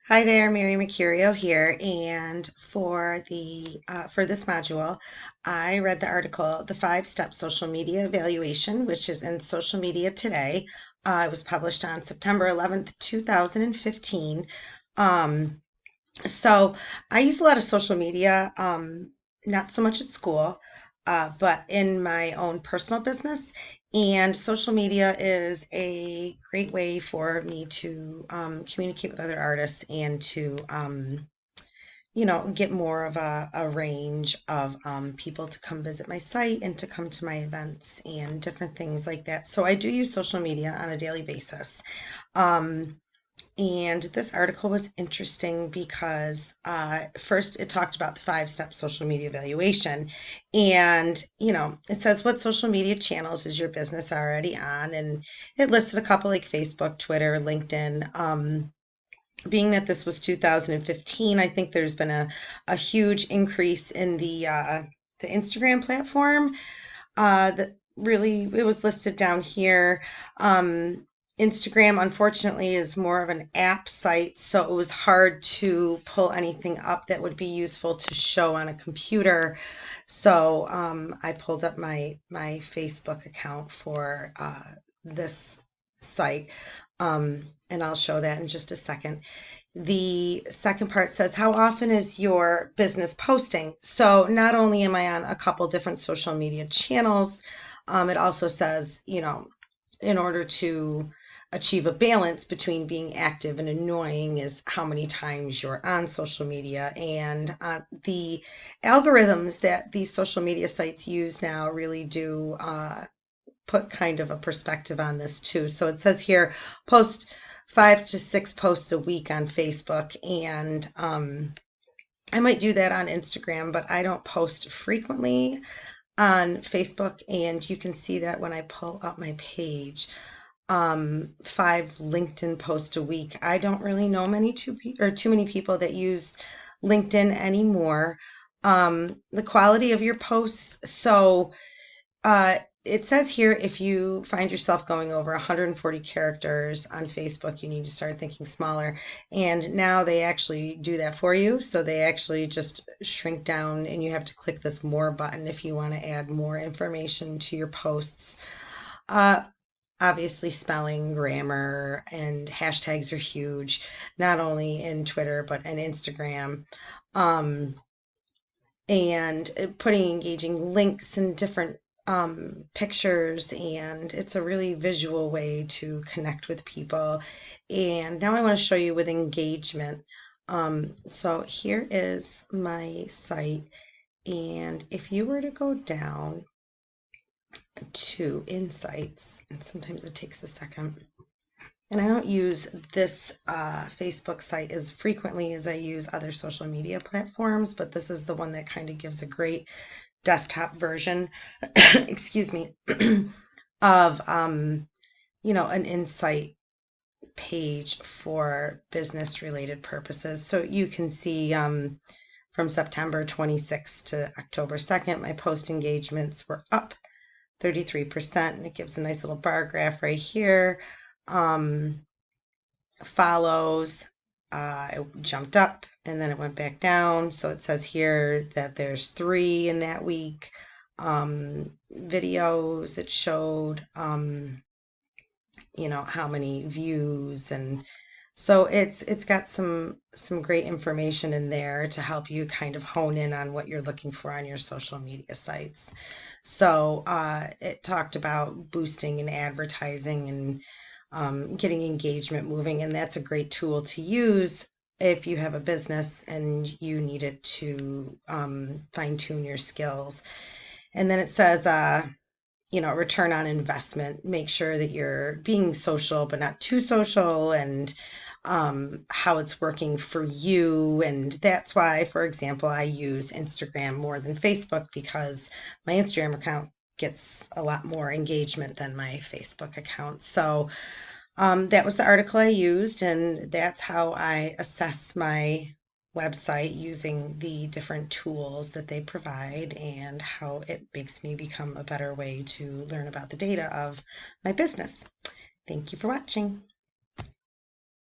Hi there, Mary Mercurio here, and for this module, I read the article "The Five-Step Social Media Evaluation," which is in Social Media Today. It was published on September 11th, 2015. Um, so I use a lot of social media, not so much at school, but in my own personal business. And social media is a great way for me to communicate with other artists and to, get more of a range of people to come visit my site and to come to my events and different things like that. So I do use social media on a daily basis. Um, and this article was interesting because first it talked about the five-step social media evaluation. And, it says what social media channels is your business already on? And it listed a couple like Facebook, Twitter, LinkedIn. Being that this was 2015, I think there's been a huge increase in the Instagram platform. That really it was listed down here. Instagram, unfortunately, is more of an app site, so it was hard to pull anything up that would be useful to show on a computer. So I pulled up my Facebook account for this site, and I'll show that in just a second. The second part says, how often is your business posting? So not only am I on a couple different social media channels, it also says, in order to achieve a balance between being active and annoying is how many times you're on social media. And the algorithms that these social media sites use now really do put kind of a perspective on this too. So it says here, post 5 to 6 posts a week on Facebook, and I might do that on Instagram, but I don't post frequently on Facebook. And you can see that when I pull up my page. 5 LinkedIn posts a week. I don't really know too many people that use LinkedIn anymore. The quality of your posts. So uh, it says here if you find yourself going over 140 characters on Facebook, you need to start thinking smaller. And now they actually do that for you. So they actually just shrink down, and you have to click this more button if you want to add more information to your posts. Uh, Obviously, spelling, grammar, and hashtags are huge, not only in Twitter, but in Instagram. Um, and putting engaging links and different pictures, and it's a really visual way to connect with people. And now I want to show you with engagement. So here is my site, and if you were to go down to insights, and sometimes it takes a second, and I don't use this Facebook site as frequently as I use other social media platforms, but this is the one that kind of gives a great desktop version, excuse me, of an insight page for business related purposes. So you can see from September 26th to October 2nd, my post engagements were up 33%, and it gives a nice little bar graph right here. Follows, it jumped up and then it went back down. So it says here that there's 3 in that week. Videos, it showed, how many views, and so it's got some great information in there to help you kind of hone in on what you're looking for on your social media sites. So it talked about boosting and advertising and getting engagement moving, and that's a great tool to use if you have a business and you need it to fine tune your skills. And then it says, return on investment. Make sure that you're being social, but not too social, and how it's working for you. And that's why, for example, I use Instagram more than Facebook, because my Instagram account gets a lot more engagement than my Facebook account. So that was the article I used, and that's how I assess my website using the different tools that they provide, and how it makes me become a better way to learn about the data of my business. Thank you for watching.